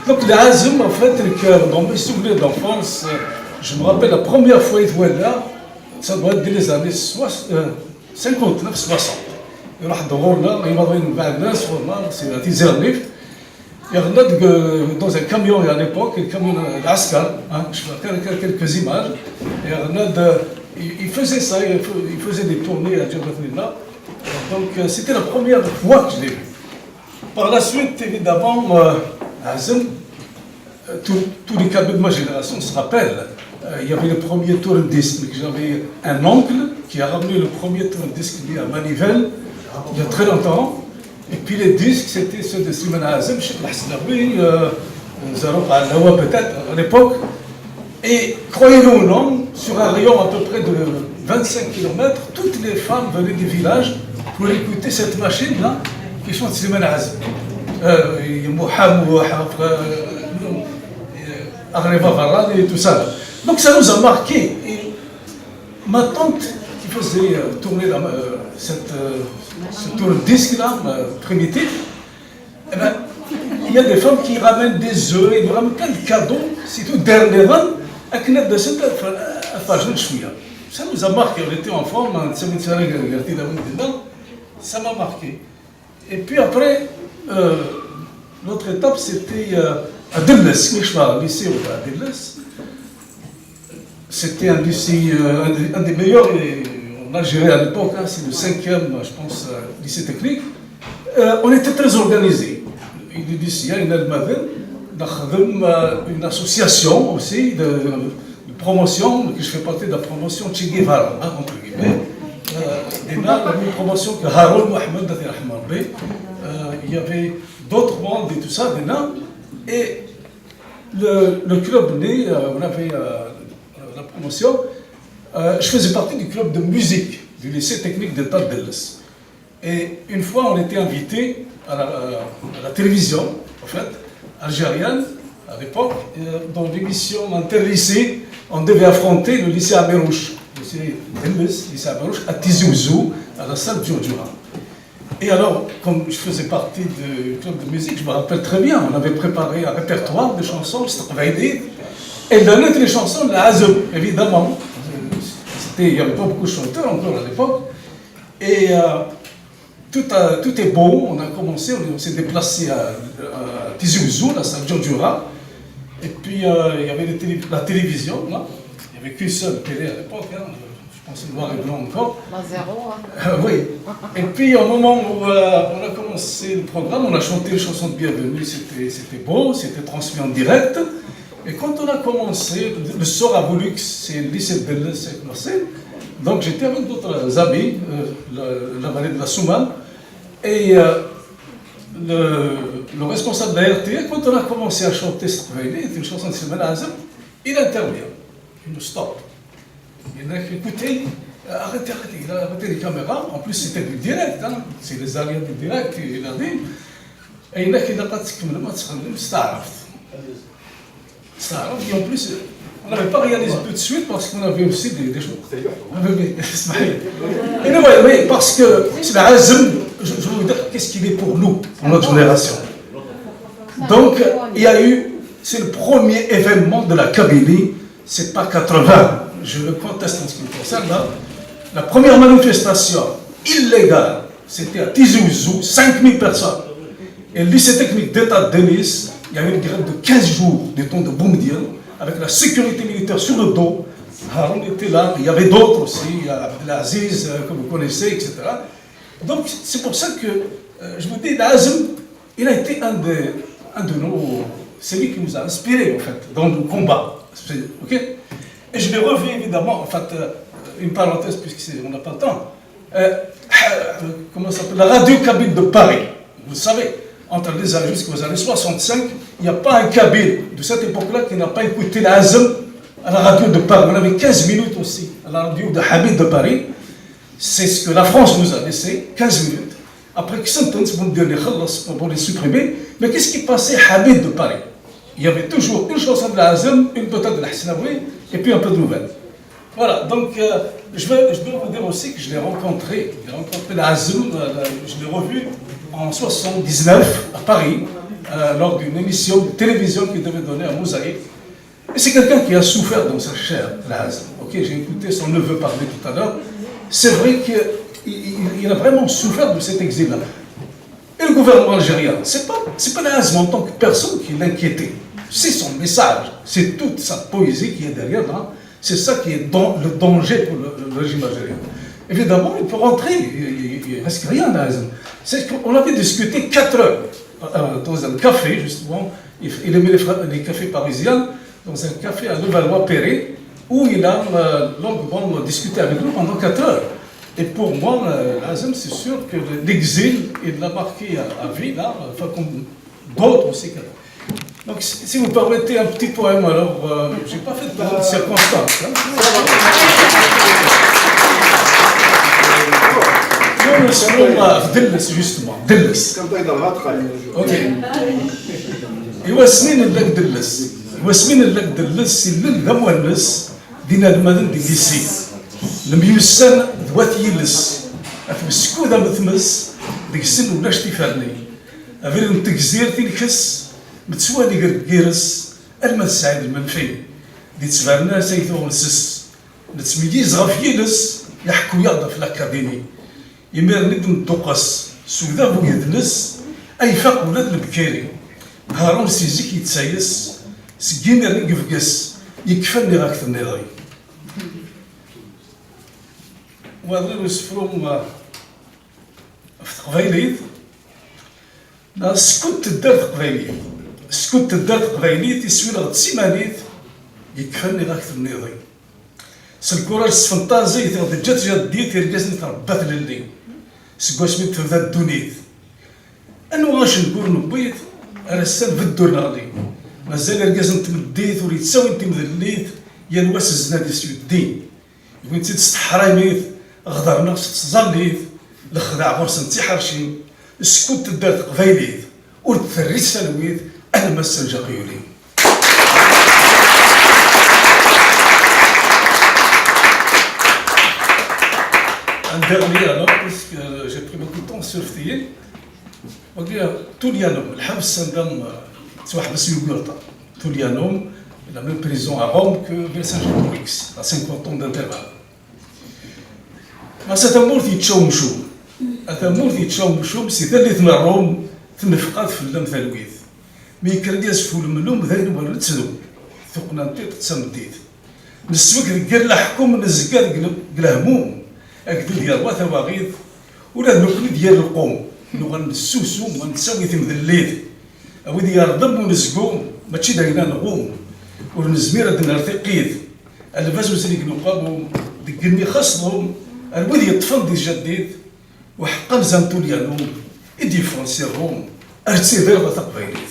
Donc, l'Azm, en fait, dans mes souvenirs d'enfance, je me rappelle la première fois qu'il était là, ça doit être dès les années 59, 60. Il y a c'est à Tizernif. Il y a dans un camion à l'époque, un camion d'Askar, je fais quelques images. Il faisait ça, il faisait des tournées à Djerbatnina. Donc, c'était la première fois que je l'ai vu. Par la suite, évidemment, Azm, tous les cabines de ma génération se rappellent. Il y avait le premier tourne-disque, j'avais un oncle qui a ramené le premier tourne-disque à Manivelle, il y a très longtemps. Et puis les disques, c'était ceux de Slimane Azm, Cheikh Hasnaoui, Zarouk Al-Hawa peut-être à l'époque. Et croyez-le ou non, sur un rayon à peu près de 25 km, toutes les femmes venaient des villages pour écouter cette machine-là qui chante Slimane Azm. Et tout ça. Donc ça nous a marqué. Et ma tante qui faisait tourner ce tourne-disque-là, primitif, eh ben, il y a des femmes qui ramènent des œufs, ils nous ramènent plein de cadeaux, c'est tout dernier an, ça nous a marqué, on était enfants, ça m'a marqué. Et puis après, l'autre étape c'était à Delles, lycée à Delles. C'était un lycée, un des meilleurs en Algérie à l'époque, c'est le 5e, je pense, lycée technique. On était très organisés. Il y a une association aussi de promotion, que je fais partie de la promotion Che Guevara, entre guillemets. La même promotion que Haroun Mohamed, il y avait d'autres mondes et tout ça, et le club né, on avait la promotion, je faisais partie du club de musique du lycée technique d'État de Delles. Et une fois, on était invité à la télévision, en fait, algérienne, à l'époque, dans l'émission interlycée, on devait affronter le lycée Amérouche, le lycée Delles, lycée Amérouche, à Tizi Ouzou, à la salle Djurdjura. Et alors, comme je faisais partie du club de musique, je me rappelle très bien, on avait préparé un répertoire de chansons, et l'un des chansons, la Azm, évidemment. Il n'y avait pas beaucoup de chanteurs encore à l'époque. Et tout est beau, on a commencé, on s'est déplacé à Tizi Ouzou, la salle Djurdjura. Et puis il y avait la télévision, là. Il n'y avait qu'une seule télé à l'époque, je pense noir et blanc encore. La zéro, oui. Et puis au moment où on a commencé le programme, on a chanté une chanson de bienvenue, c'était beau, c'était transmis en direct. Et quand on a commencé, le sort a voulu que c'est le lycée de Delles avec Marseille. Donc j'étais avec d'autres amis, la vallée de la Soumane. Et le responsable de la RTL, quand on a commencé à chanter cette une chanson de Slimane Azm, il intervient, il nous stoppe. Il a dit, écoutez, arrêtez, il a arrêté les caméras. En plus, c'était du direct, c'est les aliens du direct, il a dit. Et il a dit, et en plus, on n'avait pas réalisé tout de suite parce qu'on avait aussi des choses. Oui, parce que c'est la Azm, je veux vous dire qu'est-ce qu'il est pour nous, pour notre génération. Donc, il y a eu, c'est le premier événement de la Kabylie, c'est pas 80, je le conteste en ce qui me concerne, là. La première manifestation illégale, c'était à Tizi Ouzou, 5000 personnes. Et le lycée technique d'État de Delles, il y a eu une grève de 15 jours du temps de Boumediene, avec la sécurité militaire sur le dos. Haroun était là, il y avait d'autres aussi, l'Aziz, que vous connaissez, etc. Donc c'est pour ça que je vous dis, l'Azm, il a été un de nos... C'est lui qui nous a inspirés, en fait, dans le combat. Okay. Et je l'ai revu, évidemment, en fait, une parenthèse, puisqu'on n'a pas le temps. Comment ça s'appelle? La radio Kabyle de Paris, vous savez. Entre les années jusqu'aux années 65, il n'y a pas un Kabyle de cette époque-là qui n'a pas écouté l'Azm à la radio de Paris. On avait 15 minutes aussi à la radio de Habib de Paris. C'est ce que la France nous a laissé, 15 minutes. Après que sentence pour les supprimer. Mais qu'est-ce qui passait Habib de Paris? Il y avait toujours une chanson de l'Azm, une peut-être de l'Hasnaoui, et puis un peu de nouvelles. Voilà, donc je dois vous dire aussi que je l'ai rencontré l'Azm, je l'ai revu en 79 à Paris, lors d'une émission de télévision qu'il devait donner à Mosaïque. Et c'est quelqu'un qui a souffert dans sa chair, Razem. Ok, j'ai écouté son neveu parler tout à l'heure. C'est vrai qu'il a vraiment souffert de cet exil-là. Et le gouvernement algérien, c'est pas Razem en tant que personne qui l'inquiétait. C'est son message, c'est toute sa poésie qui est derrière là. C'est ça qui est le danger pour le régime algérien. Évidemment, il peut rentrer, il ne reste rien à Razem. C'est qu'on avait discuté 4 heures dans un café, justement. Il aimait les cafés parisiens, dans un café à Levallois-Perret, où il a longuement discuté avec nous pendant 4 heures. Et pour moi, Razem, c'est sûr que l'exil, il l'a marqué à vie, là, enfin, comme d'autres aussi. Donc, si vous permettez un petit poème, alors, je n'ai pas fait de grandes circonstances. Hein. Nous sommes à Delles, justement. Delles. Ok. يواسمين اللك دلس يواسمين اللك دلس يلل غموانس دينا المدن ديسي الميوسان ذوات يلس أتمسكو ذا مثمس ديك السن ولاش تيفرني أفير نتكزير تينكس متسواني غيرس المال السعيد المنفي دي تسفرنا سيثو نسس نتميز غف يلس يحكو ياضا في الأكاديمي يمير ندم دوقس سودا بو يدنس أي فاق ولاد البكيري هارون سيزيك يتسايس سكيني رقفقس يكفلني غاك النظري وهذا يسفرهم في تقبايليت سكوت الدار تقبايليت سكوت الدار تقبايليت يسوي لغد سيمانيت يكفلني غاك النظري سالكوراج سفنطازي يتغد جات جديت يرجزني تربات للي سكواش ميت في ذا الدونيت أنو غاش نقول نبيت أنا السن في الدور ناضي مازال رجاز نتمديت وليت تساوي انت مذليت يا نواس الزناد يسوي الدين وين تستحرميت غدر نقص تظليت الخداع غرس نتي حرشي السكوت تدار قبايليت ورتثريت سلويت أنا ما السنجا قيولي Un dernier alors, puisque j'ai pris beaucoup de temps sur Fthiyé. Toulianum, le Habs Sandam, tu vois, Habs Yugurta. Toulianum, la même prison à Rome que Versailles-Porix, à 50 ans d'intervalle. Mais c'est un mot qui tchomchou. C'est un mot qui tchomchou, c'est ذلك من روم تنفقات في اللم ثلويث. مي كرديس فول منهم ذلك ولد تسلو. ثقنا نطيط تسمديت. نسوق قال حكم نزكاد قال هموم. أكدو ديال واثا واغيث ولا نكل ديال القوم. نو غنسوسو غنساوي تمذليت او ديال ضم ونزقو ماشي داينا نغوم ونزمير هاد نرتقيت الباس وسليك نقابو دقني خاصهم الودي يطفن دي جديد وحقا زانتو ليالهم يدي فرنسي الروم ارتسي غير تقبيليت